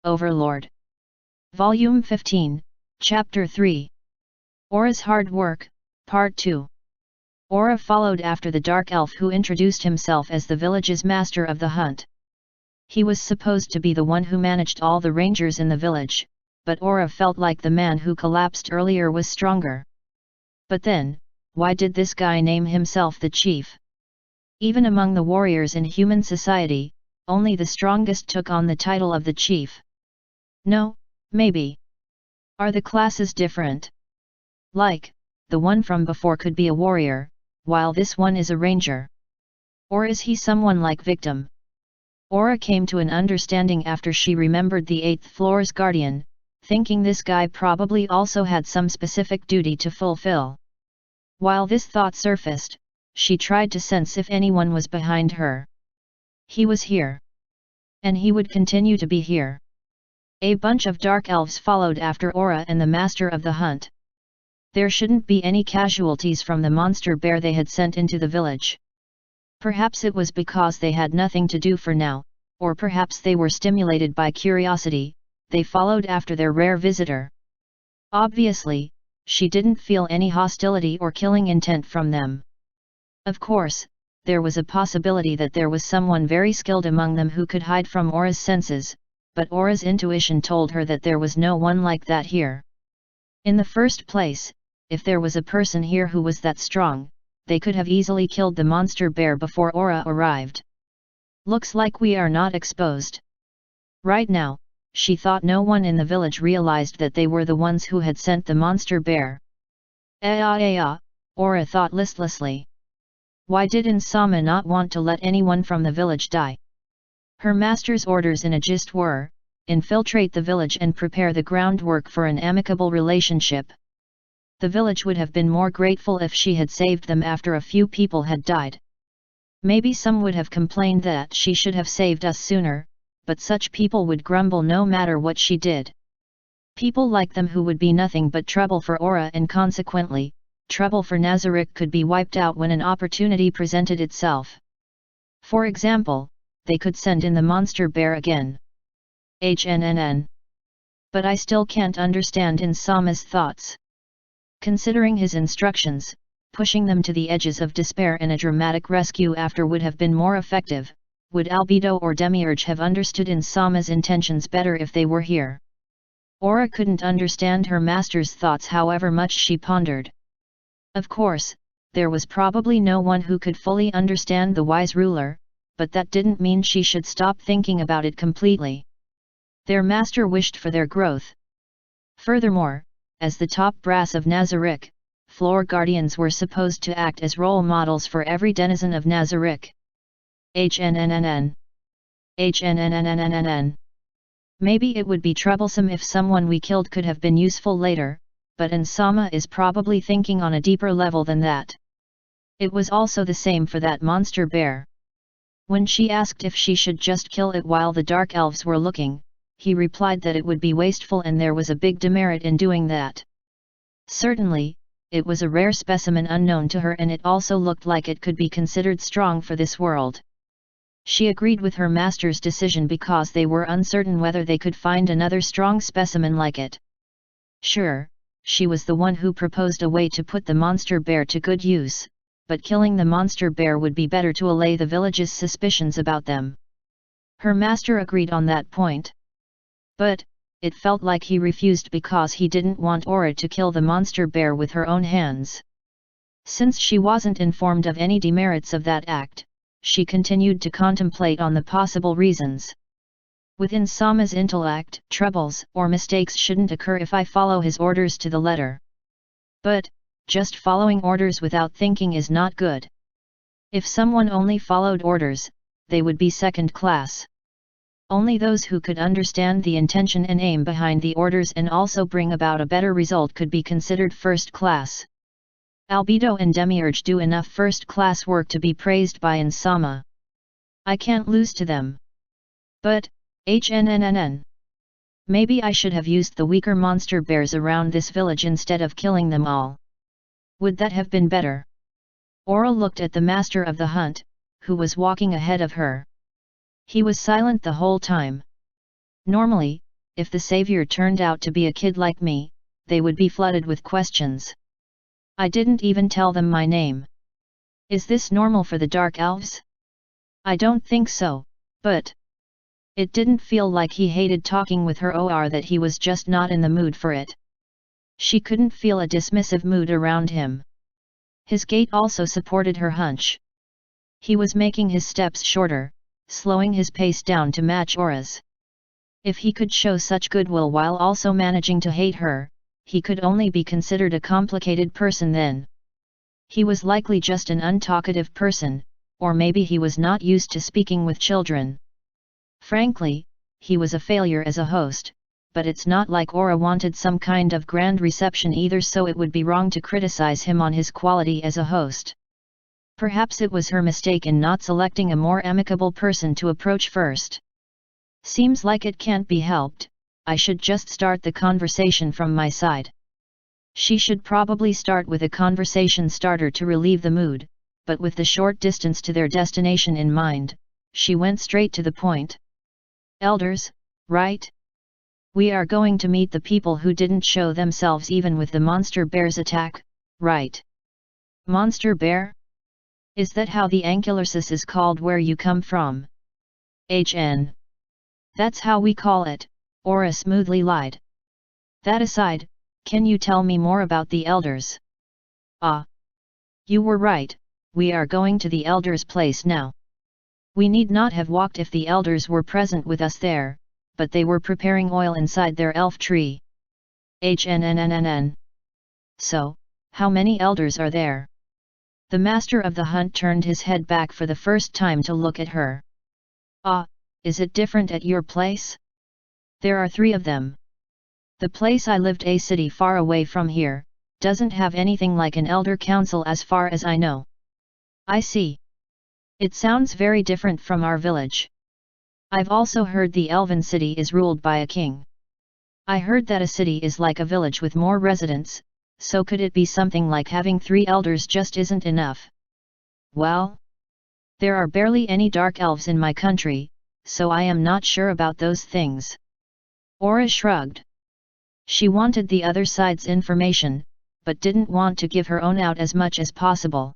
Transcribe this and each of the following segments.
Overlord. Volume 15, Chapter 3. Aura's Hard Work, Part 2. Aura followed after the dark elf who introduced himself as the village's master of the hunt. He was supposed to be the one who managed all the rangers in the village, but Aura felt like the man who collapsed earlier was stronger. But then, why did this guy name himself the chief? Even among the warriors in human society, only the strongest took on the title of the chief. No, maybe. Are the classes different? Like, the one from before could be a warrior, while this one is a ranger. Or is he someone like Victim? Aura came to an understanding after she remembered the 8th floor's guardian, thinking this guy probably also had some specific duty to fulfill. While this thought surfaced, she tried to sense if anyone was behind her. He was here. And he would continue to be here. A bunch of dark elves followed after Aura and the master of the hunt. There shouldn't be any casualties from the monster bear they had sent into the village. Perhaps it was because they had nothing to do for now, or perhaps they were stimulated by curiosity, they followed after their rare visitor. Obviously, she didn't feel any hostility or killing intent from them. Of course, there was a possibility that there was someone very skilled among them who could hide from Aura's senses, but Aura's intuition told her that there was no one like that here. In the first place, if there was a person here who was that strong, they could have easily killed the monster bear before Aura arrived. Looks like we are not exposed. Right now, she thought no one in the village realized that they were the ones who had sent the monster bear. Aura thought listlessly. Why did Insama not want to let anyone from the village die? Her master's orders in a gist were, infiltrate the village and prepare the groundwork for an amicable relationship. The village would have been more grateful if she had saved them after a few people had died. Maybe some would have complained that she should have saved us sooner, but such people would grumble no matter what she did. People like them who would be nothing but trouble for Aura, and consequently, trouble for Nazarick could be wiped out when an opportunity presented itself. For example, they could send in the monster bear again. But I still can't understand Insama's thoughts. Considering his instructions, pushing them to the edges of despair and a dramatic rescue after would have been more effective. Would Albedo or Demiurge have understood Insama's intentions better if they were here? Aura couldn't understand her master's thoughts however much she pondered. Of course, there was probably no one who could fully understand the wise ruler, but that didn't mean she should stop thinking about it completely. Their master wished for their growth. Furthermore, as the top brass of Nazarick, floor guardians were supposed to act as role models for every denizen of Nazarick. Maybe it would be troublesome if someone we killed could have been useful later, but Insama is probably thinking on a deeper level than that. It was also the same for that monster bear. When she asked if she should just kill it while the dark elves were looking, he replied that it would be wasteful and there was a big demerit in doing that. Certainly, it was a rare specimen unknown to her, and it also looked like it could be considered strong for this world. She agreed with her master's decision because they were uncertain whether they could find another strong specimen like it. Sure, she was the one who proposed a way to put the monster bear to good use, but killing the monster bear would be better to allay the village's suspicions about them. Her master agreed on that point. But, it felt like he refused because he didn't want Aura to kill the monster bear with her own hands. Since she wasn't informed of any demerits of that act, she continued to contemplate on the possible reasons. With Insama's intellect, troubles or mistakes shouldn't occur if I follow his orders to the letter. But, just following orders without thinking is not good. If someone only followed orders, they would be second class. Only those who could understand the intention and aim behind the orders and also bring about a better result could be considered first class. Albedo and Demiurge do enough first-class work to be praised by Insama. I can't lose to them. But, maybe I should have used the weaker monster bears around this village instead of killing them all. Would that have been better? Aura looked at the master of the hunt, who was walking ahead of her. He was silent the whole time. Normally, if the savior turned out to be a kid like me, they would be flooded with questions. I didn't even tell them my name. Is this normal for the Dark Elves? I don't think so, but... It didn't feel like he hated talking with her or that he was just not in the mood for it. She couldn't feel a dismissive mood around him. His gait also supported her hunch. He was making his steps shorter, slowing his pace down to match Aura's. If he could show such goodwill while also managing to hate her, he could only be considered a complicated person then. He was likely just an untalkative person, or maybe he was not used to speaking with children. Frankly, he was a failure as a host, but it's not like Aura wanted some kind of grand reception either, so it would be wrong to criticize him on his quality as a host. Perhaps it was her mistake in not selecting a more amicable person to approach first. Seems like it can't be helped, I should just start the conversation from my side. She should probably start with a conversation starter to relieve the mood, but with the short distance to their destination in mind, she went straight to the point. Elders, right? We are going to meet the people who didn't show themselves even with the monster bear's attack, right? Monster bear? Is that how the Ankylosis is called where you come from? HN. That's how we call it, Aura smoothly lied. That aside, can you tell me more about the elders? Ah. You were right, we are going to the elders' place now. We need not have walked if the elders were present with us there, but they were preparing oil inside their elf tree. HNNNNN. So, how many elders are there? The master of the hunt turned his head back for the first time to look at her. Ah, is it different at your place? There are 3 of them. The place I lived, a city far away from here, doesn't have anything like an elder council as far as I know. I see. It sounds very different from our village. I've also heard the elven city is ruled by a king. I heard that a city is like a village with more residents, so could it be something like having 3 elders just isn't enough? Well, there are barely any dark elves in my country, so I am not sure about those things. Aura shrugged. She wanted the other side's information, but didn't want to give her own out as much as possible.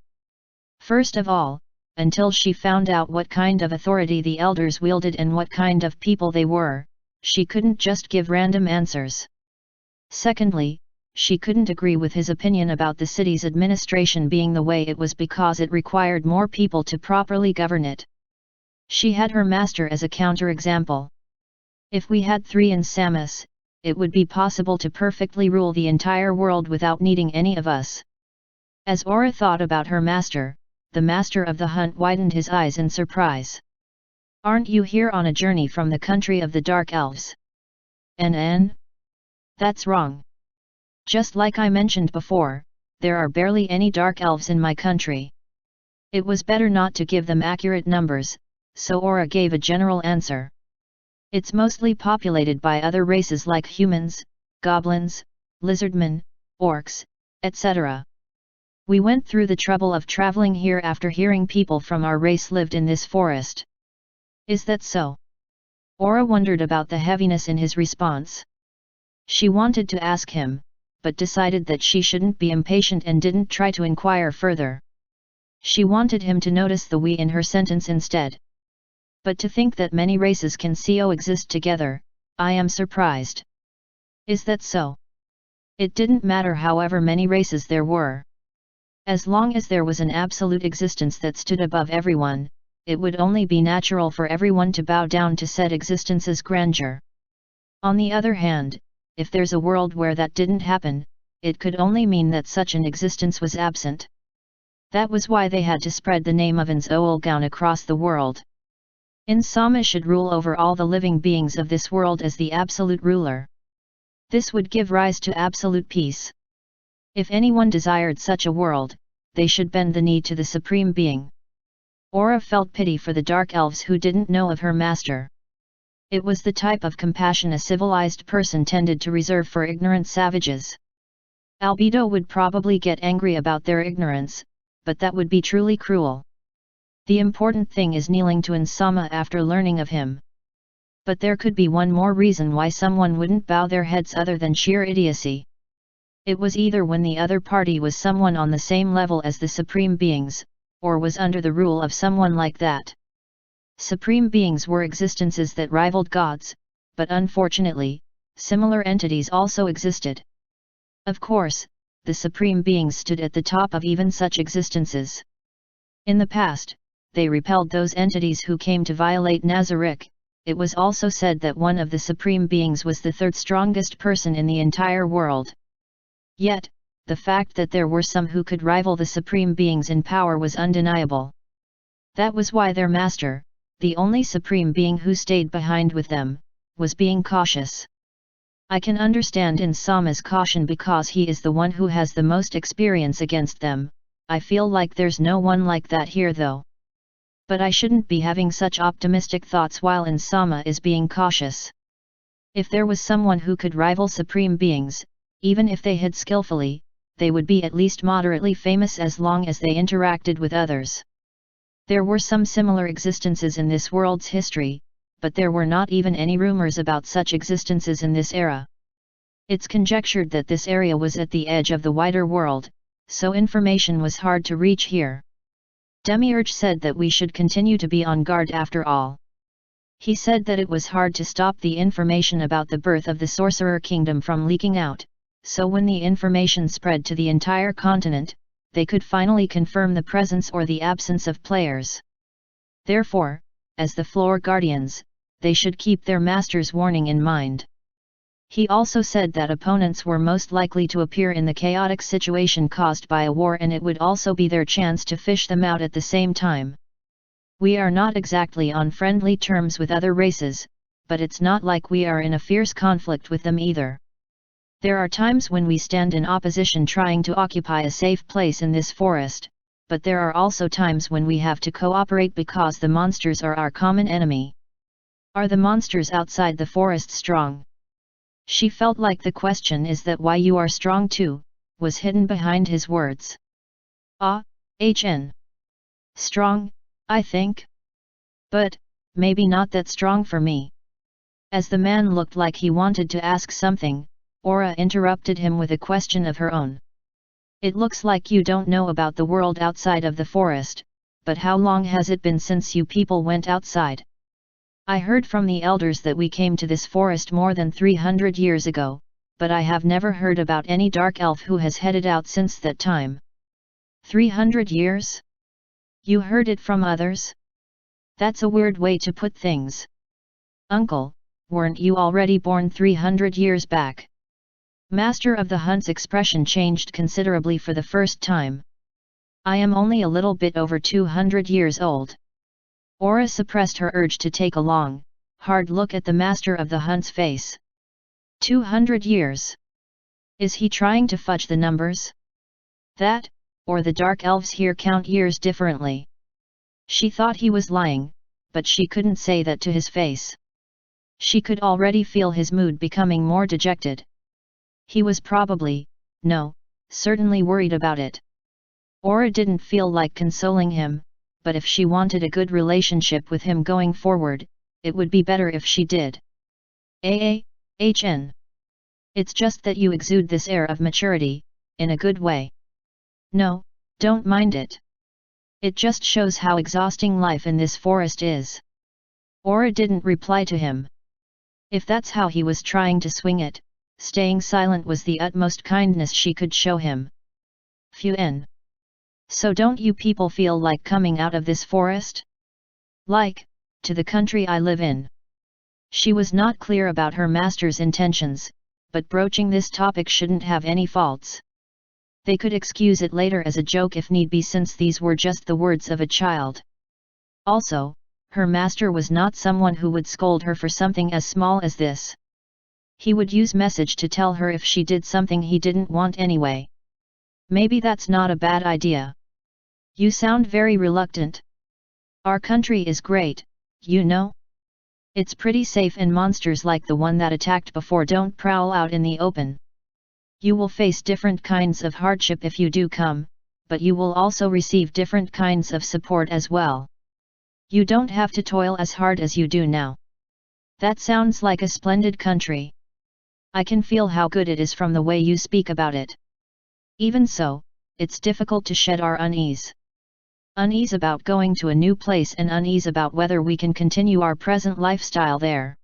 First of all, until she found out what kind of authority the elders wielded and what kind of people they were, she couldn't just give random answers. Secondly, she couldn't agree with his opinion about the city's administration being the way it was because it required more people to properly govern it. She had her master as a counterexample. If we had 3 in Samus, it would be possible to perfectly rule the entire world without needing any of us. As Aura thought about her master, the master of the hunt widened his eyes in surprise. Aren't you here on a journey from the country of the Dark Elves? NN? That's wrong. Just like I mentioned before, there are barely any Dark Elves in my country. It was better not to give them accurate numbers, so Aura gave a general answer. It's mostly populated by other races like humans, goblins, lizardmen, orcs, etc. We went through the trouble of traveling here after hearing people from our race lived in this forest. Is that so? Aura wondered about the heaviness in his response. She wanted to ask him, but decided that she shouldn't be impatient and didn't try to inquire further. She wanted him to notice the we in her sentence instead. But to think that many races can coexist together, I am surprised. Is that so? It didn't matter however many races there were. As long as there was an absolute existence that stood above everyone, it would only be natural for everyone to bow down to said existence's grandeur. On the other hand, if there's a world where that didn't happen, it could only mean that such an existence was absent. That was why they had to spread the name of Nzoulgaun across the world. Insama should rule over all the living beings of this world as the absolute ruler. This would give rise to absolute peace. If anyone desired such a world, they should bend the knee to the Supreme Being. Aura felt pity for the Dark Elves who didn't know of her master. It was the type of compassion a civilized person tended to reserve for ignorant savages. Albedo would probably get angry about their ignorance, but that would be truly cruel. The important thing is kneeling to Insama after learning of him. But there could be one more reason why someone wouldn't bow their heads other than sheer idiocy. It was either when the other party was someone on the same level as the supreme beings, or was under the rule of someone like that. Supreme beings were existences that rivaled gods, but unfortunately, similar entities also existed. Of course, the supreme beings stood at the top of even such existences. In the past, they repelled those entities who came to violate Nazarick. It was also said that one of the supreme beings was the third strongest person in the entire world. Yet, the fact that there were some who could rival the supreme beings in power was undeniable. That was why their master, the only supreme being who stayed behind with them, was being cautious. I can understand Insama's caution because he is the one who has the most experience against them. I feel like there's no one like that here though. But I shouldn't be having such optimistic thoughts while Insama is being cautious. If there was someone who could rival supreme beings, even if they hid skillfully, they would be at least moderately famous as long as they interacted with others. There were some similar existences in this world's history, but there were not even any rumors about such existences in this era. It's conjectured that this area was at the edge of the wider world, so information was hard to reach here. Demiurge said that we should continue to be on guard after all. He said that it was hard to stop the information about the birth of the Sorcerer Kingdom from leaking out, so when the information spread to the entire continent, they could finally confirm the presence or the absence of players. Therefore, as the Floor Guardians, they should keep their master's warning in mind. He also said that opponents were most likely to appear in the chaotic situation caused by a war, and it would also be their chance to fish them out at the same time. We are not exactly on friendly terms with other races, but it's not like we are in a fierce conflict with them either. There are times when we stand in opposition trying to occupy a safe place in this forest, but there are also times when we have to cooperate because the monsters are our common enemy. Are the monsters outside the forest strong? She felt like the question "is that why you are strong too?" was hidden behind his words. Strong, I think. But, maybe not that strong for me. As the man looked like he wanted to ask something, Aura interrupted him with a question of her own. It looks like you don't know about the world outside of the forest, but how long has it been since you people went outside? I heard from the elders that we came to this forest more than 300 years ago, but I have never heard about any dark elf who has headed out since that time. 300 years? You heard it from others? That's a weird way to put things. Uncle, weren't you already born 300 years back? Master of the Hunt's expression changed considerably for the first time. I am only a little bit over 200 years old. Aura suppressed her urge to take a long, hard look at the Master of the Hunt's face. 200 years. Is he trying to fudge the numbers? That, or the dark elves here count years differently. She thought he was lying, but she couldn't say that to his face. She could already feel his mood becoming more dejected. He was probably, certainly worried about it. Aura didn't feel like consoling him, but if she wanted a good relationship with him going forward, it would be better if she did. It's just that you exude this air of maturity, in a good way. No, don't mind it. It just shows how exhausting life in this forest is. Aura didn't reply to him. If that's how he was trying to swing it, staying silent was the utmost kindness she could show him. Phew. So don't you people feel like coming out of this forest? Like, to the country I live in. She was not clear about her master's intentions, but broaching this topic shouldn't have any faults. They could excuse it later as a joke if need be, since these were just the words of a child. Also, her master was not someone who would scold her for something as small as this. He would use message to tell her if she did something he didn't want anyway. Maybe that's not a bad idea. You sound very reluctant. Our country is great, you know? It's pretty safe, and monsters like the one that attacked before don't prowl out in the open. You will face different kinds of hardship if you do come, but you will also receive different kinds of support as well. You don't have to toil as hard as you do now. That sounds like a splendid country. I can feel how good it is from the way you speak about it. Even so, it's difficult to shed our unease. Unease about going to a new place and unease about whether we can continue our present lifestyle there.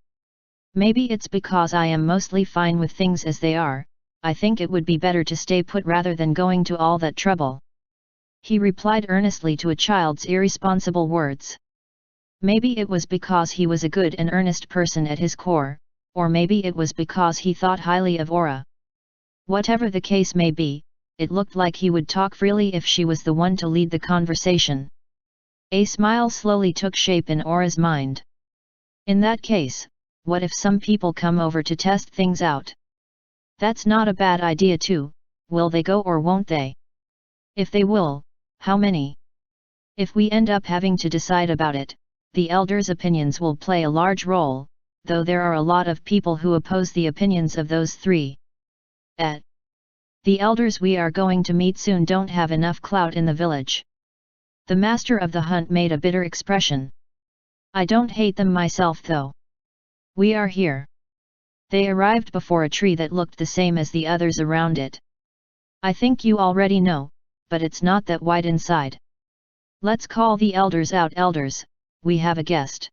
Maybe it's because I am mostly fine with things as they are. I think it would be better to stay put rather than going to all that trouble. He replied earnestly to a child's irresponsible words. Maybe it was because he was a good and earnest person at his core, or maybe it was because he thought highly of Aura. Whatever the case may be, it looked like he would talk freely if she was the one to lead the conversation. A smile slowly took shape in Aura's mind. In that case, what if some people come over to test things out? That's not a bad idea too. Will they go or won't they? If they will, how many? If we end up having to decide about it, the elders' opinions will play a large role, though there are a lot of people who oppose the opinions of those three. The elders we are going to meet soon don't have enough clout in the village. The master of the hunt made a bitter expression. I don't hate them myself though. We are here. They arrived before a tree that looked the same as the others around it. I think you already know, but it's not that wide inside. Let's call the elders out. Elders, we have a guest.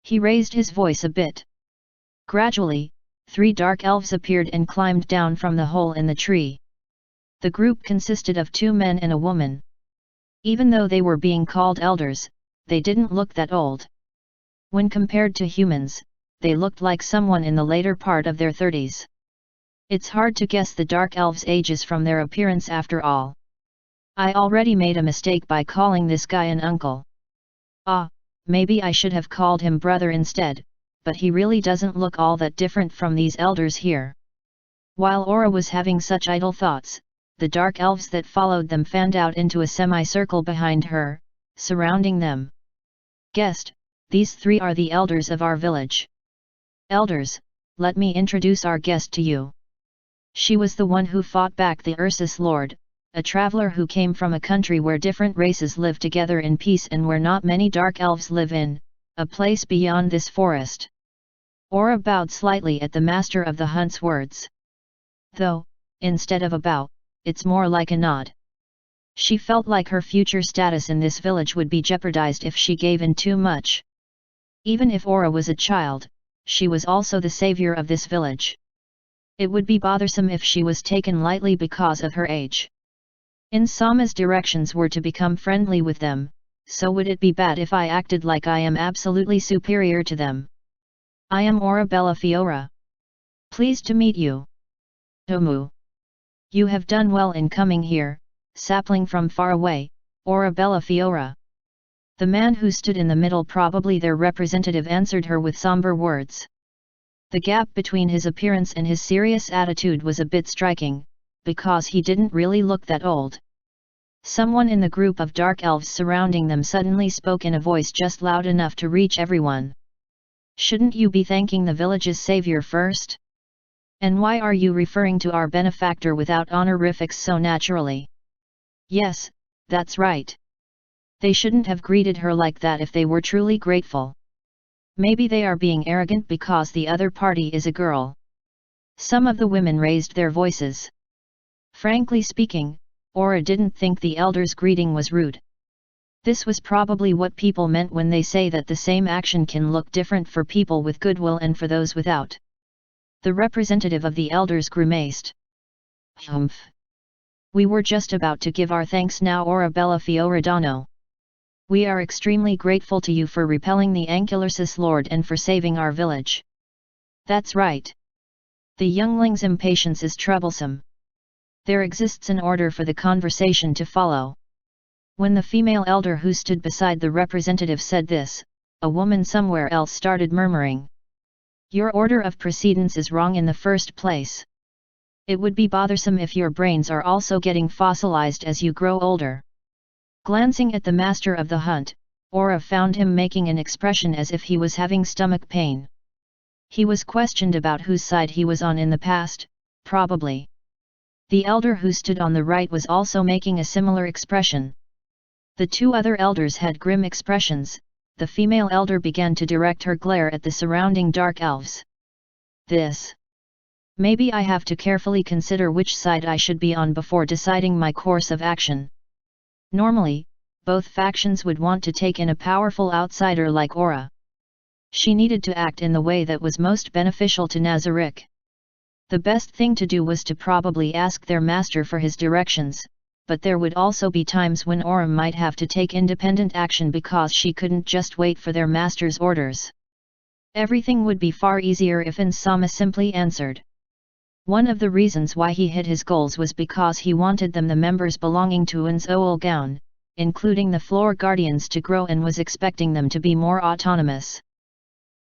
He raised his voice a bit. Gradually, 3 dark elves appeared and climbed down from the hole in the tree. The group consisted of 2 men and a woman. Even though they were being called elders, they didn't look that old. When compared to humans, they looked like someone in the later part of their 30s. It's hard to guess the dark elves' ages from their appearance after all. I already made a mistake by calling this guy an uncle. Maybe I should have called him brother instead, but he really doesn't look all that different from these elders here. While Aura was having such idle thoughts, the dark elves that followed them fanned out into a semicircle behind her, surrounding them. Guest, these 3 are the elders of our village. Elders, let me introduce our guest to you. She was the one who fought back the Ursus Lord, a traveler who came from a country where different races live together in peace and where not many dark elves live in, a place beyond this forest. Aura bowed slightly at the master of the hunt's words. Though, instead of a bow, it's more like a nod. She felt like her future status in this village would be jeopardized if she gave in too much. Even if Aura was a child, she was also the savior of this village. It would be bothersome if she was taken lightly because of her age. Insama's directions were to become friendly with them, so would it be bad if I acted like I am absolutely superior to them? I am Aura Bellafiora. Pleased to meet you. Tomu. You have done well in coming here, sapling from far away, Aura Bellafiora. The man who stood in the middle, probably their representative, answered her with somber words. The gap between his appearance and his serious attitude was a bit striking, because he didn't really look that old. Someone in the group of dark elves surrounding them suddenly spoke in a voice just loud enough to reach everyone. Shouldn't you be thanking the village's savior first? And why are you referring to our benefactor without honorifics so naturally? Yes, that's right. They shouldn't have greeted her like that if they were truly grateful. Maybe they are being arrogant because the other party is a girl. Some of the women raised their voices. Frankly speaking, Aura didn't think the elders' greeting was rude. This was probably what people meant when they say that the same action can look different for people with goodwill and for those without. The representative of the elders grimaced. Humph. We were just about to give our thanks now, Aura Bellafiora Dano. We are extremely grateful to you for repelling the Ankylarsis Lord and for saving our village. That's right. The youngling's impatience is troublesome. There exists an order for the conversation to follow. When the female elder who stood beside the representative said this, a woman somewhere else started murmuring. Your order of precedence is wrong in the first place. It would be bothersome if your brains are also getting fossilized as you grow older. Glancing at the master of the hunt, Aura found him making an expression as if he was having stomach pain. He was questioned about whose side he was on in the past, probably. The elder who stood on the right was also making a similar expression. The 2 other elders had grim expressions, the female elder began to direct her glare at the surrounding dark elves. This. Maybe I have to carefully consider which side I should be on before deciding my course of action. Normally, both factions would want to take in a powerful outsider like Aura. She needed to act in the way that was most beneficial to Nazarick. The best thing to do was to probably ask their master for his directions, but there would also be times when Aura might have to take independent action because she couldn't just wait for their master's orders. Everything would be far easier if Insama simply answered. One of the reasons why he hid his goals was because he wanted the members belonging to Inzolgaon, including the floor guardians, to grow and was expecting them to be more autonomous.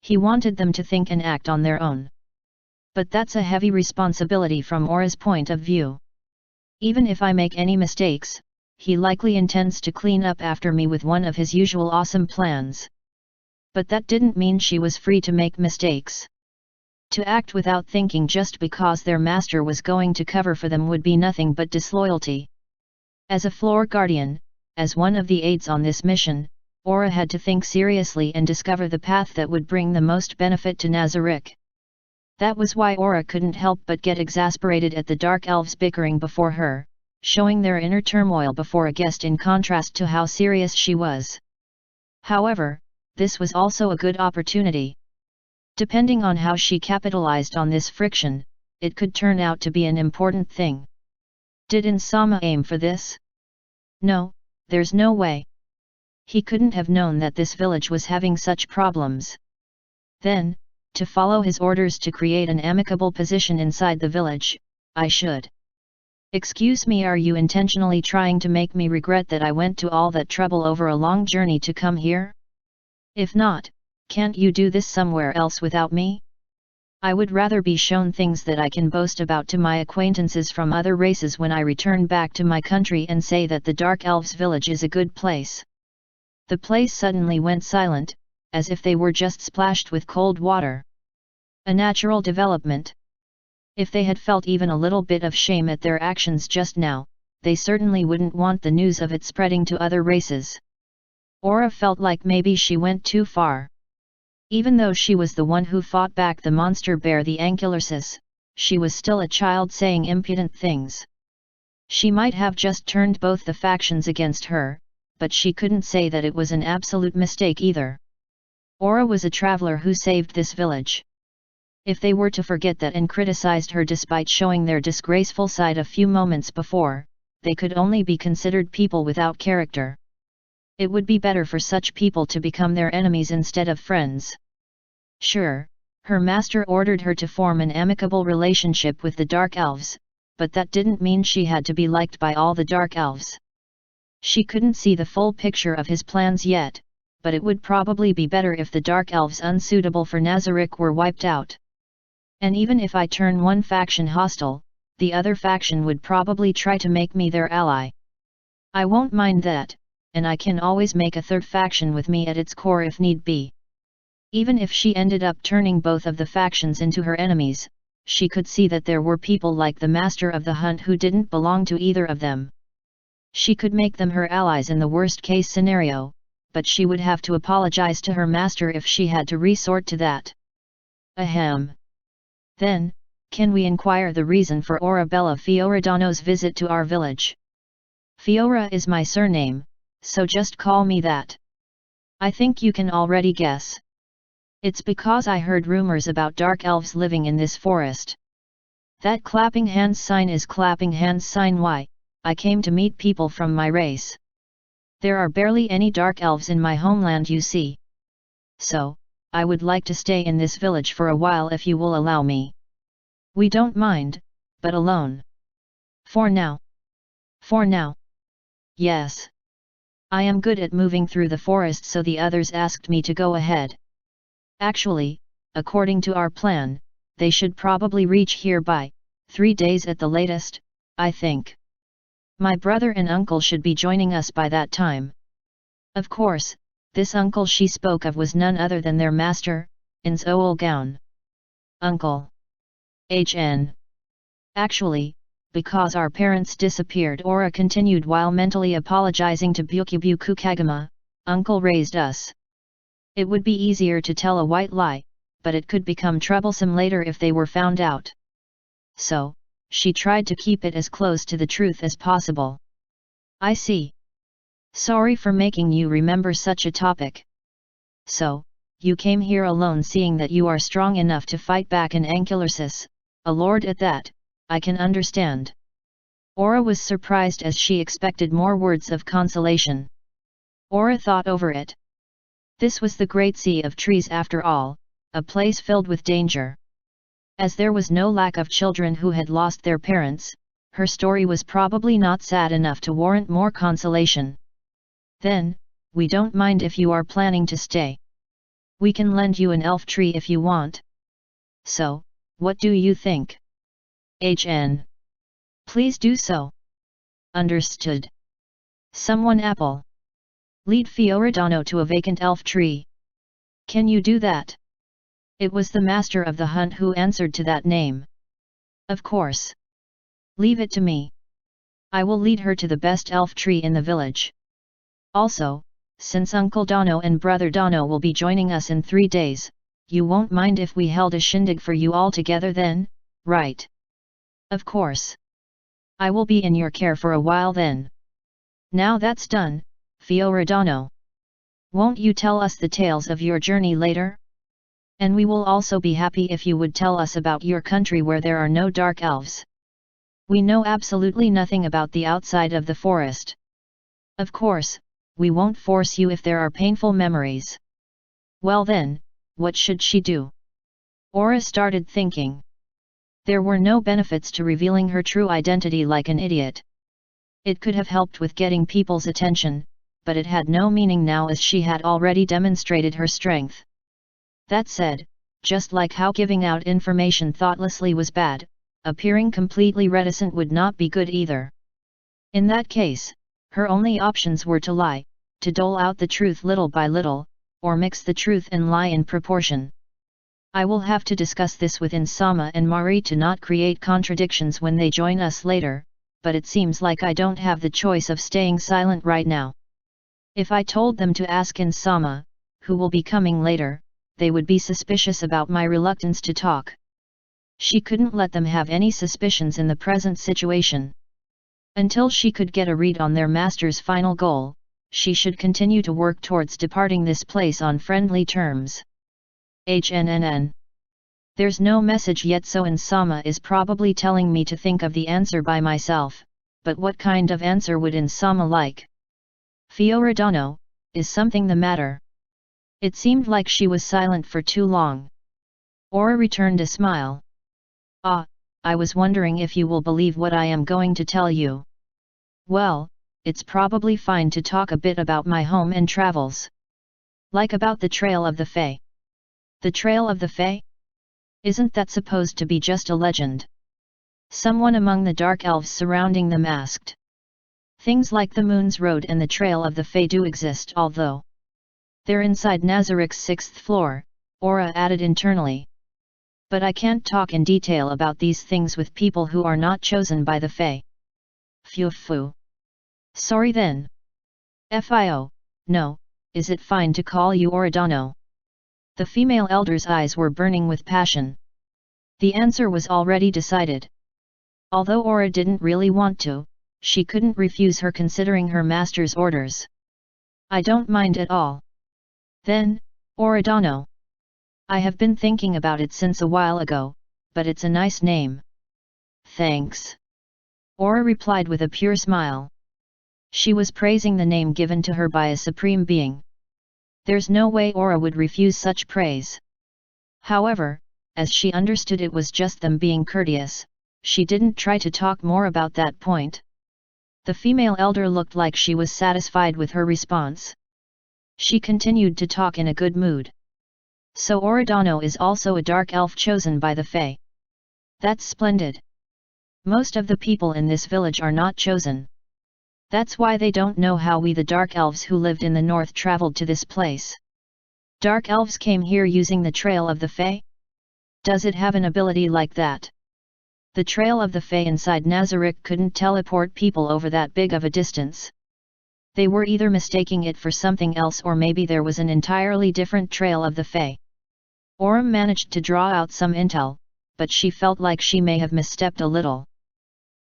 He wanted them to think and act on their own. But that's a heavy responsibility from Aura's point of view. Even if I make any mistakes, he likely intends to clean up after me with one of his usual awesome plans. But that didn't mean she was free to make mistakes. To act without thinking just because their master was going to cover for them would be nothing but disloyalty. As a floor guardian, as one of the aides on this mission, Aura had to think seriously and discover the path that would bring the most benefit to Nazarick. That was why Aura couldn't help but get exasperated at the Dark Elves bickering before her, showing their inner turmoil before a guest in contrast to how serious she was. However, this was also a good opportunity. Depending on how she capitalized on this friction, it could turn out to be an important thing. Did Insama aim for this? No, there's no way. He couldn't have known that this village was having such problems. Then, to follow his orders to create an amicable position inside the village, I should. Excuse me, are you intentionally trying to make me regret that I went to all that trouble over a long journey to come here? If not, can't you do this somewhere else without me? I would rather be shown things that I can boast about to my acquaintances from other races when I return back to my country and say that the Dark Elves village is a good place. The place suddenly went silent, as if they were just splashed with cold water. A natural development. If they had felt even a little bit of shame at their actions just now, they certainly wouldn't want the news of it spreading to other races. Aura felt like maybe she went too far. Even though she was the one who fought back the monster bear the Ankylosis, she was still a child saying impudent things. She might have just turned both the factions against her, but she couldn't say that it was an absolute mistake either. Aura was a traveler who saved this village. If they were to forget that and criticized her despite showing their disgraceful side a few moments before, they could only be considered people without character. It would be better for such people to become their enemies instead of friends. Sure, her master ordered her to form an amicable relationship with the Dark Elves, but that didn't mean she had to be liked by all the Dark Elves. She couldn't see the full picture of his plans yet, but it would probably be better if the Dark Elves unsuitable for Nazarick were wiped out. And even if I turn one faction hostile, the other faction would probably try to make me their ally. I won't mind that, and I can always make a third faction with me at its core if need be. Even if she ended up turning both of the factions into her enemies, she could see that there were people like the Master of the Hunt who didn't belong to either of them. She could make them her allies in the worst-case scenario, but she would have to apologize to her master if she had to resort to that. Ahem. Then, can we inquire the reason for Orabella Fioradano's visit to our village? Fiora is my surname, so just call me that. I think you can already guess. It's because I heard rumors about dark elves living in this forest. That clapping hands sign is clapping hands sign. Why, I came to meet people from my race. There are barely any dark elves in my homeland, you see. So, I would like to stay in this village for a while if you will allow me. We don't mind, but alone. For now. For now. Yes. I am good at moving through the forest, so the others asked me to go ahead. Actually, according to our plan, they should probably reach here by 3 days at the latest, I think. My brother and uncle should be joining us by that time. Of course, this uncle she spoke of was none other than their master, Inzolgaon. Uncle. HN. Actually, because our parents disappeared, Aura continued while mentally apologizing to Bukubu Kukagama, uncle raised us. It would be easier to tell a white lie, but it could become troublesome later if they were found out. So, she tried to keep it as close to the truth as possible. I see. Sorry for making you remember such a topic. So, you came here alone, seeing that you are strong enough to fight back an Ankylosis, a lord at that. I can understand. Aura was surprised as she expected more words of consolation. Aura thought over it. This was the Great Sea of Trees after all, a place filled with danger. As there was no lack of children who had lost their parents, her story was probably not sad enough to warrant more consolation. Then, we don't mind if you are planning to stay. We can lend you an elf tree if you want. So, what do you think? HN. Please do so. Understood. Someone apple. Lead Fioradano to a vacant elf tree. Can you do that? It was the master of the hunt who answered to that name. Of course. Leave it to me. I will lead her to the best elf tree in the village. Also, since Uncle Dano and Brother Dano will be joining us in 3 days, you won't mind if we held a shindig for you all together then, right? Of course. I will be in your care for a while then. Now that's done, Fioradano. Won't you tell us the tales of your journey later? And we will also be happy if you would tell us about your country where there are no dark elves. We know absolutely nothing about the outside of the forest. Of course, we won't force you if there are painful memories. Well then, what should she do? Aura started thinking. There were no benefits to revealing her true identity like an idiot. It could have helped with getting people's attention, but it had no meaning now as she had already demonstrated her strength. That said, just like how giving out information thoughtlessly was bad, appearing completely reticent would not be good either. In that case, her only options were to lie, to dole out the truth little by little, or mix the truth and lie in proportion. I will have to discuss this with Insama and Mari to not create contradictions when they join us later, but it seems like I don't have the choice of staying silent right now. If I told them to ask Insama, who will be coming later, they would be suspicious about my reluctance to talk. She couldn't let them have any suspicions in the present situation. Until she could get a read on their master's final goal, she should continue to work towards departing this place on friendly terms. HNNN. There's no message yet, so Insama is probably telling me to think of the answer by myself, but what kind of answer would Insama like? Fioradano, is something the matter? It seemed like she was silent for too long. Aura returned a smile. Ah, I was wondering if you will believe what I am going to tell you. Well, it's probably fine to talk a bit about my home and travels. Like about the Trail of the Fae. The Trail of the Fae? Isn't that supposed to be just a legend? Someone among the dark elves surrounding them asked. Things like the Moon's Road and the Trail of the Fae do exist, although they're inside Nazarik's 6th floor, Aura added internally. But I can't talk in detail about these things with people who are not chosen by the Fae. Phew. Sorry then. Fio, no, is it fine to call you Oradano? The female elder's eyes were burning with passion. The answer was already decided. Although Aura didn't really want to, she couldn't refuse her considering her master's orders. I don't mind at all. Then, Oradano. I have been thinking about it since a while ago, but it's a nice name. Thanks. Aura replied with a pure smile. She was praising the name given to her by a supreme being. There's no way Aura would refuse such praise. However, as she understood it was just them being courteous, she didn't try to talk more about that point. The female elder looked like she was satisfied with her response. She continued to talk in a good mood. So Oradano is also a dark elf chosen by the Fae. That's splendid. Most of the people in this village are not chosen. That's why they don't know how we the dark elves who lived in the north traveled to this place. Dark elves came here using the Trail of the Fae? Does it have an ability like that? The Trail of the Fae inside Nazarik couldn't teleport people over that big of a distance. They were either mistaking it for something else or maybe there was an entirely different trail of the Fae. Aura managed to draw out some intel, but she felt like she may have misstepped a little.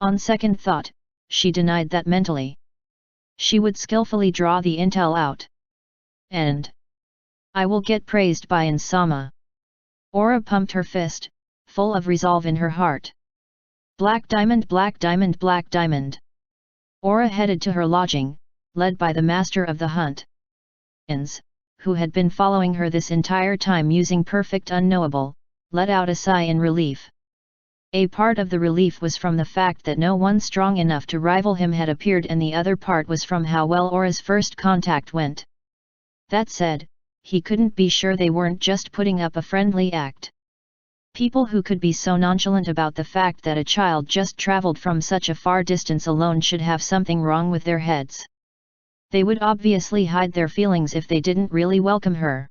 On second thought, she denied that mentally. She would skillfully draw the intel out. And I will get praised by Insama. Aura pumped her fist, full of resolve in her heart. Black diamond, black diamond, black diamond. Aura headed to her lodging, led by the master of the hunt. Ins, who had been following her this entire time using perfect unknowable, let out a sigh in relief. A part of the relief was from the fact that no one strong enough to rival him had appeared, and the other part was from how well Aura's first contact went. That said, he couldn't be sure they weren't just putting up a friendly act. People who could be so nonchalant about the fact that a child just traveled from such a far distance alone should have something wrong with their heads. They would obviously hide their feelings if they didn't really welcome her.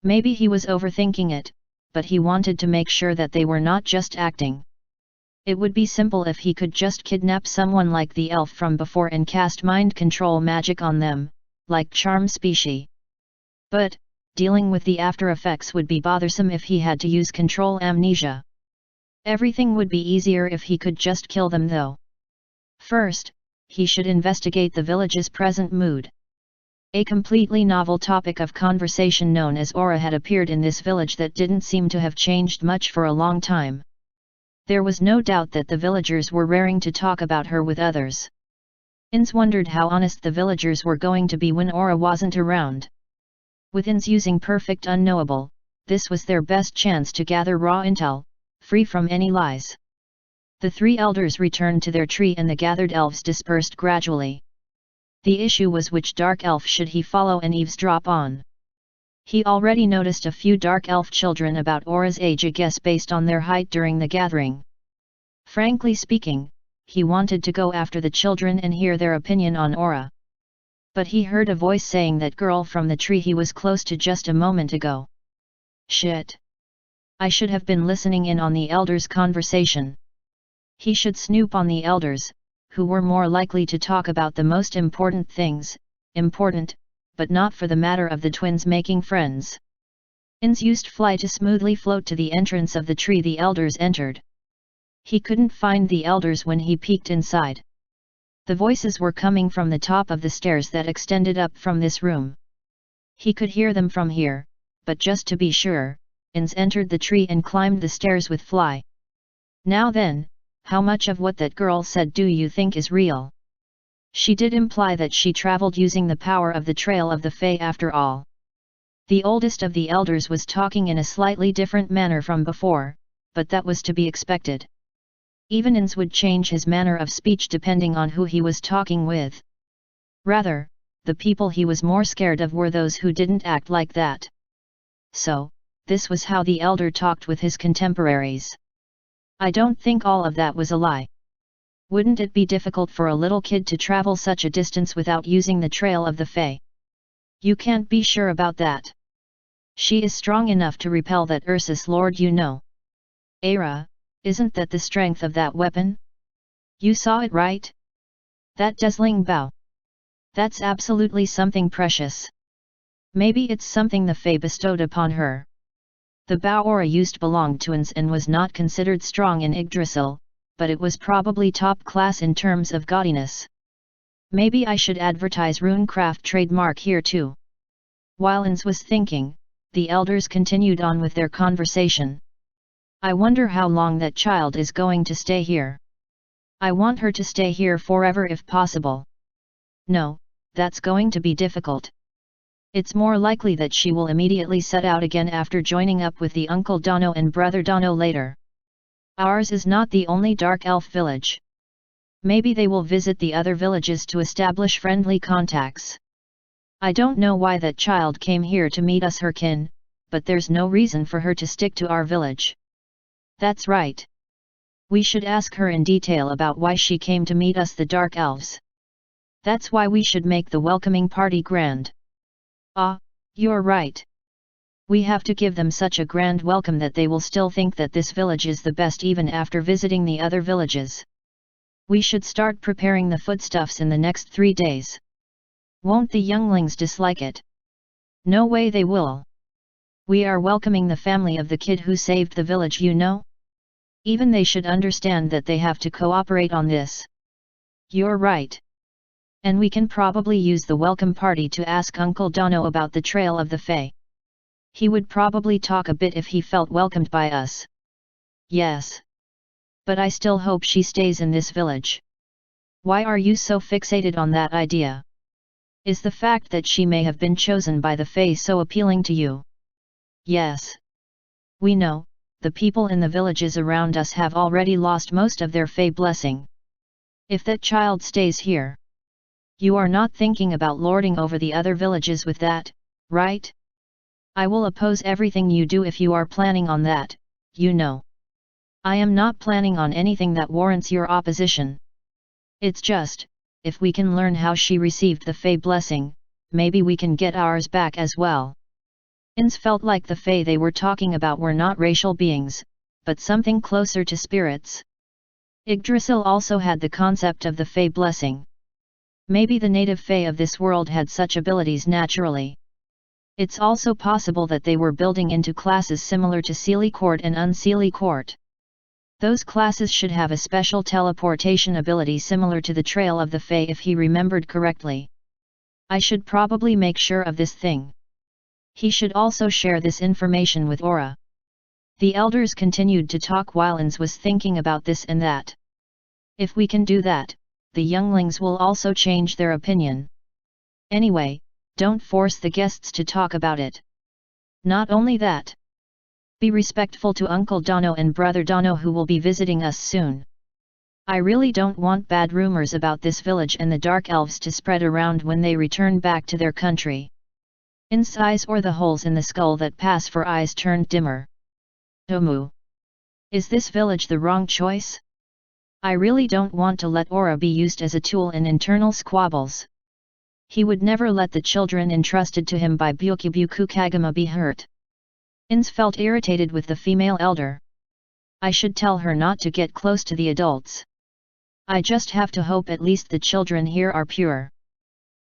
Maybe he was overthinking it, but he wanted to make sure that they were not just acting. It would be simple if he could just kidnap someone like the elf from before and cast mind control magic on them, like charm species. But, dealing with the after effects would be bothersome if he had to use control amnesia. Everything would be easier if he could just kill them though. First, he should investigate the village's present mood. A completely novel topic of conversation known as aura had appeared in this village that didn't seem to have changed much for a long time. There was no doubt that the villagers were raring to talk about her with others. Ins wondered how honest the villagers were going to be when aura wasn't around. With Ins using perfect unknowable, this was their best chance to gather raw intel, free from any lies. The three elders returned to their tree and the gathered elves dispersed gradually. The issue was which dark elf should he follow and eavesdrop on. He already noticed a few dark elf children about Aura's age, a guess based on their height during the gathering. Frankly speaking, he wanted to go after the children and hear their opinion on Aura. But he heard a voice saying that girl from the tree he was close to just a moment ago. Shit! I should have been listening in on the elders' conversation. He should snoop on the elders, who were more likely to talk about the most important things, important, but not for the matter of the twins making friends. Ins used fly to smoothly float to the entrance of the tree the elders entered. He couldn't find the elders when he peeked inside. The voices were coming from the top of the stairs that extended up from this room. He could hear them from here, but just to be sure, Ins entered the tree and climbed the stairs with fly. Now then, how much of what that girl said do you think is real? She did imply that she traveled using the power of the Trail of the Fae after all. The oldest of the elders was talking in a slightly different manner from before, but that was to be expected. Even Ins would change his manner of speech depending on who he was talking with. Rather, the people he was more scared of were those who didn't act like that. So, this was how the elder talked with his contemporaries. I don't think all of that was a lie. Wouldn't it be difficult for a little kid to travel such a distance without using the Trail of the Fae? You can't be sure about that. She is strong enough to repel that Ursus Lord, you know. Aira, isn't that the strength of that weapon? You saw it, right? That dazzling bow. That's absolutely something precious. Maybe it's something the Fae bestowed upon her. The bow Aura used belonged to Ins and was not considered strong in Yggdrasil, but it was probably top class in terms of gaudiness. Maybe I should advertise runecraft trademark here too. While Ins was thinking, the elders continued on with their conversation. I wonder how long that child is going to stay here. I want her to stay here forever if possible. No, that's going to be difficult. It's more likely that she will immediately set out again after joining up with the Uncle Dono and Brother Dono later. Ours is not the only dark elf village. Maybe they will visit the other villages to establish friendly contacts. I don't know why that child came here to meet us, her kin, but there's no reason for her to stick to our village. That's right. We should ask her in detail about why she came to meet us, the dark elves. That's why we should make the welcoming party grand. Ah, you're right. We have to give them such a grand welcome that they will still think that this village is the best even after visiting the other villages. We should start preparing the foodstuffs in the next 3 days. Won't the younglings dislike it? No way they will. We are welcoming the family of the kid who saved the village, you know? Even they should understand that they have to cooperate on this. You're right. And we can probably use the welcome party to ask Uncle Dono about the trail of the Fae. He would probably talk a bit if he felt welcomed by us. Yes. But I still hope she stays in this village. Why are you so fixated on that idea? Is the fact that she may have been chosen by the Fae so appealing to you? Yes. We know, the people in the villages around us have already lost most of their Fae blessing. If that child stays here, you are not thinking about lording over the other villages with that, right? I will oppose everything you do if you are planning on that, you know. I am not planning on anything that warrants your opposition. It's just, if we can learn how she received the Fae blessing, maybe we can get ours back as well. Ins felt like the Fae they were talking about were not racial beings, but something closer to spirits. Yggdrasil also had the concept of the Fae blessing. Maybe the native Fae of this world had such abilities naturally. It's also possible that they were building into classes similar to Seelie Court and Unseelie Court. Those classes should have a special teleportation ability similar to the Trail of the Fae if he remembered correctly. I should probably make sure of this thing. He should also share this information with Aura. The elders continued to talk while Ins was thinking about this and that. If we can do that, the younglings will also change their opinion. Anyway, don't force the guests to talk about it. Not only that. Be respectful to Uncle Dono and Brother Dono who will be visiting us soon. I really don't want bad rumors about this village and the Dark Elves to spread around when they return back to their country. In's eyes or the holes in the skull that pass for eyes turned dimmer. Tomu. Is this village the wrong choice? I really don't want to let Aura be used as a tool in internal squabbles. He would never let the children entrusted to him by Byukyubuku Kagama be hurt. Ins felt irritated with the female elder. I should tell her not to get close to the adults. I just have to hope at least the children here are pure.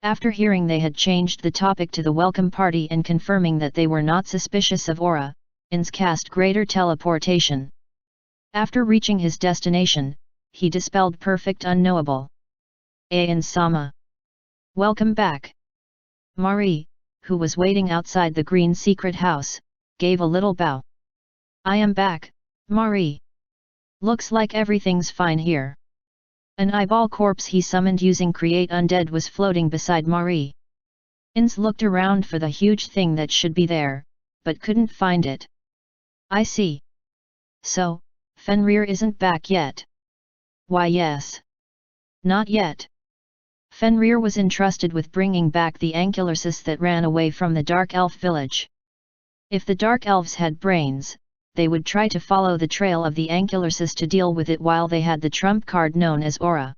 After hearing they had changed the topic to the welcome party and confirming that they were not suspicious of Aura, Ins cast greater teleportation. After reaching his destination, he dispelled perfect unknowable. Ain-sama. Welcome back. Mari, who was waiting outside the green secret house, gave a little bow. I am back, Mari. Looks like everything's fine here. An eyeball corpse he summoned using Create Undead was floating beside Mari. Ins looked around for the huge thing that should be there, but couldn't find it. I see. So, Fenrir isn't back yet. Why yes. Not yet. Fenrir was entrusted with bringing back the Ankylosis that ran away from the Dark Elf village. If the Dark Elves had brains, they would try to follow the trail of the Ankylosis to deal with it while they had the trump card known as Aura.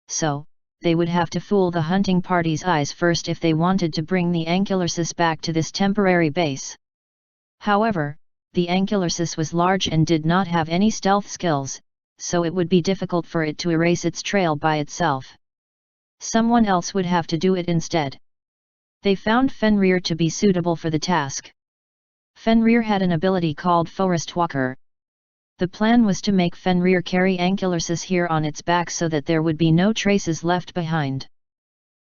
So, they would have to fool the hunting party's eyes first if they wanted to bring the Ankylosis back to this temporary base. However, the Ankylosis was large and did not have any stealth skills, so it would be difficult for it to erase its trail by itself. Someone else would have to do it instead. They found Fenrir to be suitable for the task. Fenrir had an ability called Forest Walker. The plan was to make Fenrir carry Ankylosis here on its back so that there would be no traces left behind.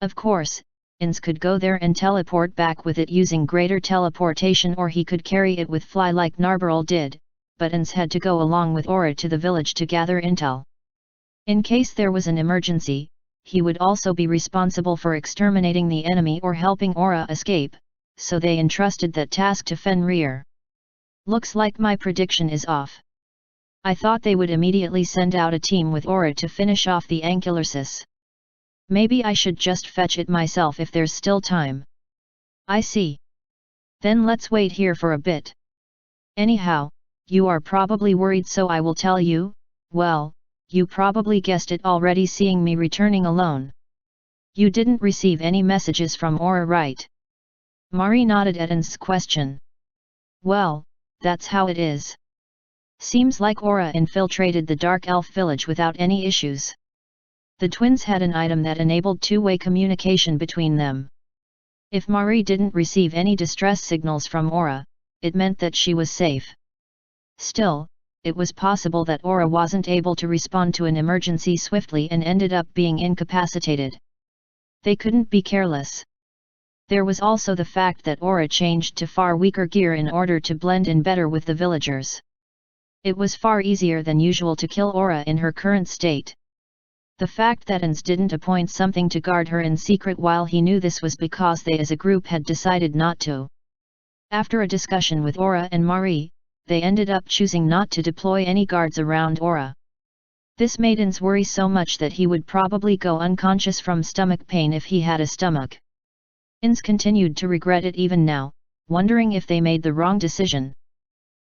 Of course, Ins could go there and teleport back with it using greater teleportation, or he could carry it with fly like Narbarl did, but Ins had to go along with Aura to the village to gather intel. In case there was an emergency, he would also be responsible for exterminating the enemy or helping Aura escape, so they entrusted that task to Fenrir. Looks like my prediction is off. I thought they would immediately send out a team with Aura to finish off the Ankylosis. Maybe I should just fetch it myself if there's still time. I see. Then let's wait here for a bit. Anyhow, you are probably worried, so I will tell you. Well, you probably guessed it already, seeing me returning alone. You didn't receive any messages from Aura, right? Mari nodded at Ins's question. Well, that's how it is. Seems like Aura infiltrated the Dark Elf village without any issues. The twins had an item that enabled two-way communication between them. If Marie didn't receive any distress signals from Aura, it meant that she was safe. Still, it was possible that Aura wasn't able to respond to an emergency swiftly and ended up being incapacitated. They couldn't be careless. There was also the fact that Aura changed to far weaker gear in order to blend in better with the villagers. It was far easier than usual to kill Aura in her current state. The fact that Ans didn't appoint something to guard her in secret while he knew this was because they as a group had decided not to. After a discussion with Aura and Marie, they ended up choosing not to deploy any guards around Aura. This made Ans worry so much that he would probably go unconscious from stomach pain if he had a stomach. Ans continued to regret it even now, wondering if they made the wrong decision.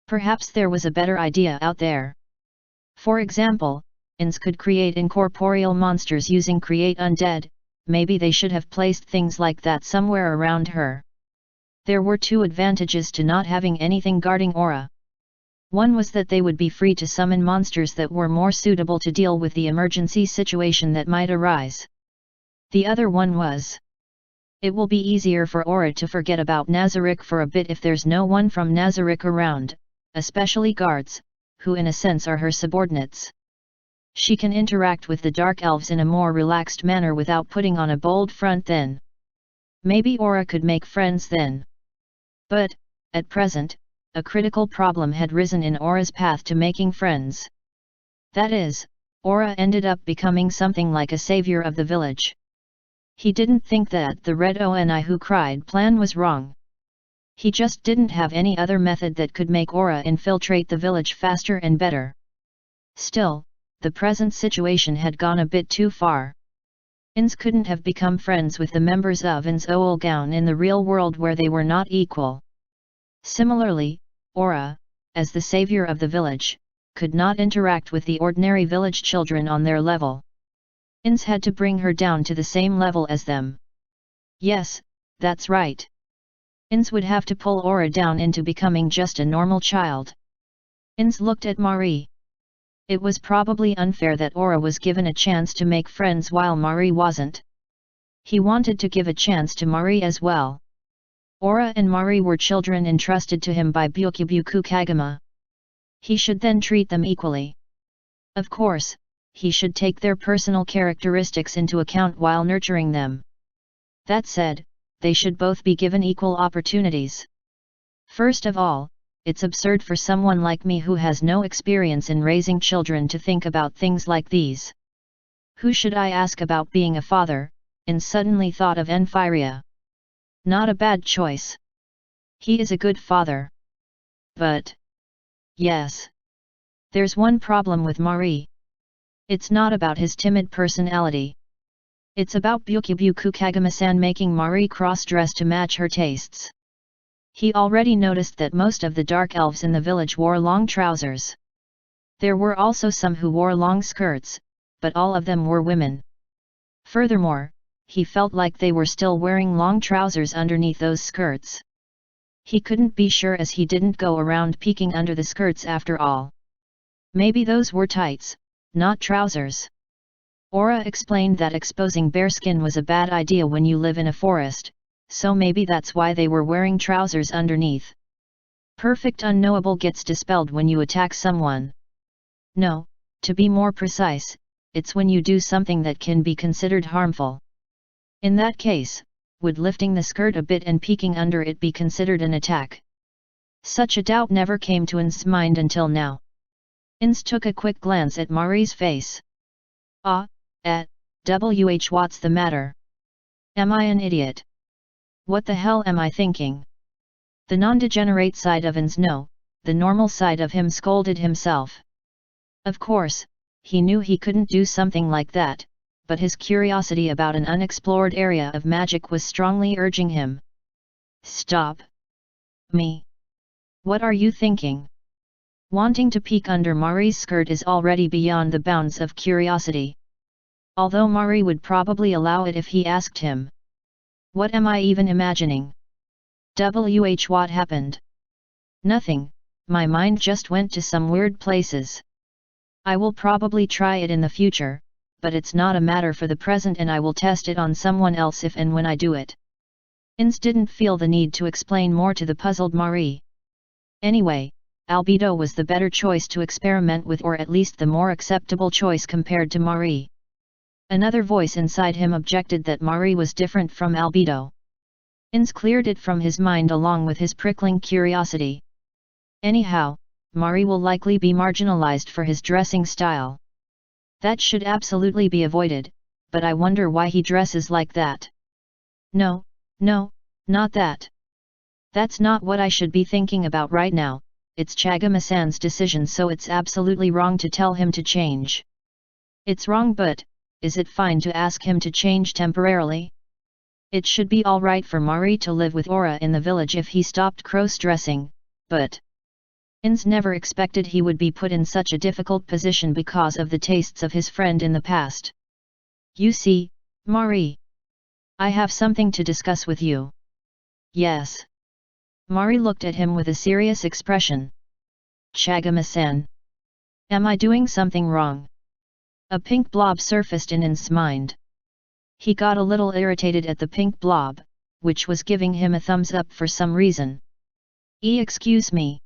Perhaps there was a better idea out there. For example, Ans could create incorporeal monsters using Create Undead. Maybe they should have placed things like that somewhere around her. There were two advantages to not having anything guarding Aura. One was that they would be free to summon monsters that were more suitable to deal with the emergency situation that might arise. The other one was, it will be easier for Aura to forget about Nazarick for a bit if there's no one from Nazarick around, especially guards, who in a sense are her subordinates. She can interact with the Dark Elves in a more relaxed manner without putting on a bold front then. Maybe Aura could make friends then. But, at present, a critical problem had risen in Aura's path to making friends. That is, Aura ended up becoming something like a savior of the village. He didn't think that the Red Oni Who Cried plan was wrong. He just didn't have any other method that could make Aura infiltrate the village faster and better. Still, the present situation had gone a bit too far. Ans couldn't have become friends with the members of Ans Oolgown in the real world where they were not equal. Similarly, Aura, as the savior of the village, could not interact with the ordinary village children on their level. Ans had to bring her down to the same level as them. Yes, that's right. Ans would have to pull Aura down into becoming just a normal child. Ans looked at Marie. It was probably unfair that Aura was given a chance to make friends while Marie wasn't. He wanted to give a chance to Marie as well. Aura and Marie were children entrusted to him by Byakubuku Kagama. He should then treat them equally. Of course, he should take their personal characteristics into account while nurturing them. That said, they should both be given equal opportunities. First of all, it's absurd for someone like me who has no experience in raising children to think about things like these. Who should I ask about being a father? And suddenly thought of Enfiria. Not a bad choice. He is a good father. But, yes, there's one problem with Marie. It's not about his timid personality. It's about Byakubuku Kagama-san making Marie cross-dress to match her tastes. He already noticed that most of the dark elves in the village wore long trousers. There were also some who wore long skirts, but all of them were women. Furthermore, he felt like they were still wearing long trousers underneath those skirts. He couldn't be sure as he didn't go around peeking under the skirts after all. Maybe those were tights, not trousers. Aura explained that exposing bare skin was a bad idea when you live in a forest, so maybe that's why they were wearing trousers underneath. Perfect unknowable gets dispelled when you attack someone. No, to be more precise, it's when you do something that can be considered harmful. In that case, would lifting the skirt a bit and peeking under it be considered an attack? Such a doubt never came to Ans's mind until now. Ans took a quick glance at Marie's face. What's the matter? Am I an idiot? What the hell am I thinking? The non-degenerate side of Ans no, the normal side of him scolded himself. Of course, he knew he couldn't do something like that, but his curiosity about an unexplored area of magic was strongly urging him. Stop. Me. What are you thinking? Wanting to peek under Marie's skirt is already beyond the bounds of curiosity. Although Marie would probably allow it if he asked him. What am I even imagining? What happened? Nothing, my mind just went to some weird places. I will probably try it in the future, but it's not a matter for the present and I will test it on someone else if and when I do it. Ins didn't feel the need to explain more to the puzzled Marie. Anyway, Albedo was the better choice to experiment with, or at least the more acceptable choice compared to Marie. Another voice inside him objected that Marie was different from Albedo. Ins cleared it from his mind along with his prickling curiosity. Anyhow, Marie will likely be marginalized for his dressing style. That should absolutely be avoided, but I wonder why he dresses like that. No, not that. That's not what I should be thinking about right now. It's Chagama-san's decision, so it's absolutely wrong to tell him to change. It's wrong, but is it fine to ask him to change temporarily? It should be alright for Marie to live with Aura in the village if he stopped cross-dressing, but Ins never expected he would be put in such a difficult position because of the tastes of his friend in the past. You see, Marie, I have something to discuss with you. Yes. Marie looked at him with a serious expression. Chagama-san. Am I doing something wrong? A pink blob surfaced in In's mind. He got a little irritated at the pink blob, which was giving him a thumbs up for some reason. Excuse me.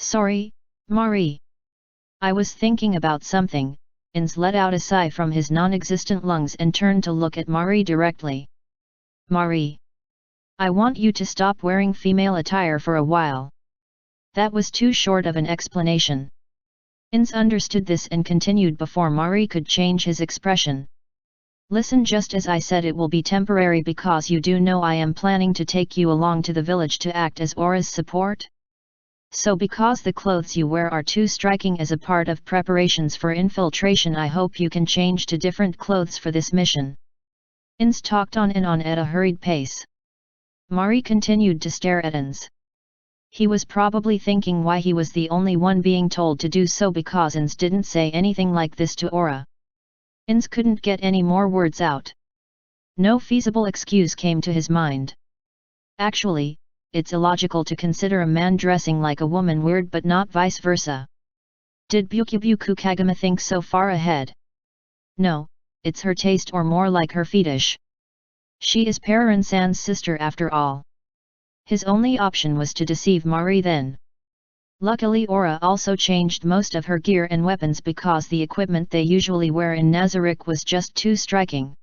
Sorry, Marie. I was thinking about something. Ins let out a sigh from his non-existent lungs and turned to look at Marie directly. Marie. I want you to stop wearing female attire for a while. That was too short of an explanation. Ins understood this and continued before Marie could change his expression. Listen, just as I said, it will be temporary because you do know I am planning to take you along to the village to act as Aura's support? So because the clothes you wear are too striking as a part of preparations for infiltration, I hope you can change to different clothes for this mission. Ins talked on and on at a hurried pace. Marie continued to stare at Ins. He was probably thinking why he was the only one being told to do so, because Ins didn't say anything like this to Aura. Ins couldn't get any more words out. No feasible excuse came to his mind. Actually, it's illogical to consider a man dressing like a woman weird, but not vice versa. Did Bukyubuku Kagama think so far ahead? No, it's her taste, or more like her fetish. She is Pararan-san's sister after all. His only option was to deceive Marie then. Luckily Aura also changed most of her gear and weapons because the equipment they usually wear in Nazarick was just too striking.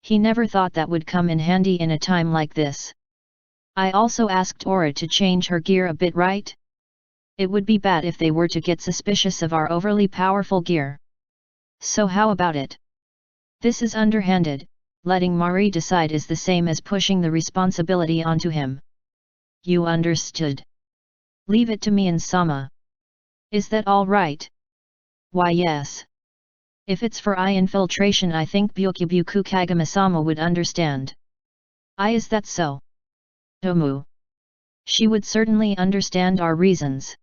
He never thought that would come in handy in a time like this. I also asked Aura to change her gear a bit, right? It would be bad if they were to get suspicious of our overly powerful gear. So how about it? This is underhanded. Letting Marie decide is the same as pushing the responsibility onto him. You understood. Leave it to me and Sama. Is that all right? Why, yes. If it's for infiltration, I think Bukyubuku Kagama-sama would understand. Is that so? Tomu. She would certainly understand our reasons.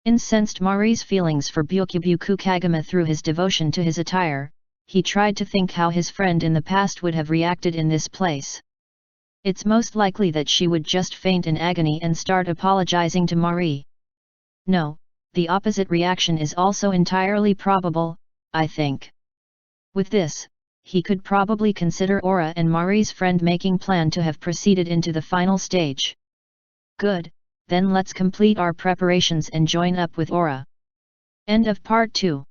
Ins sensed Marie's feelings for Bukyubuku Kagama through his devotion to his attire. He tried to think how his friend in the past would have reacted in this place. It's most likely that she would just faint in agony and start apologizing to Marie. No, the opposite reaction is also entirely probable, I think. With this, he could probably consider Aura and Marie's friend making plan to have proceeded into the final stage. Good, then let's complete our preparations and join up with Aura. End of Part 2.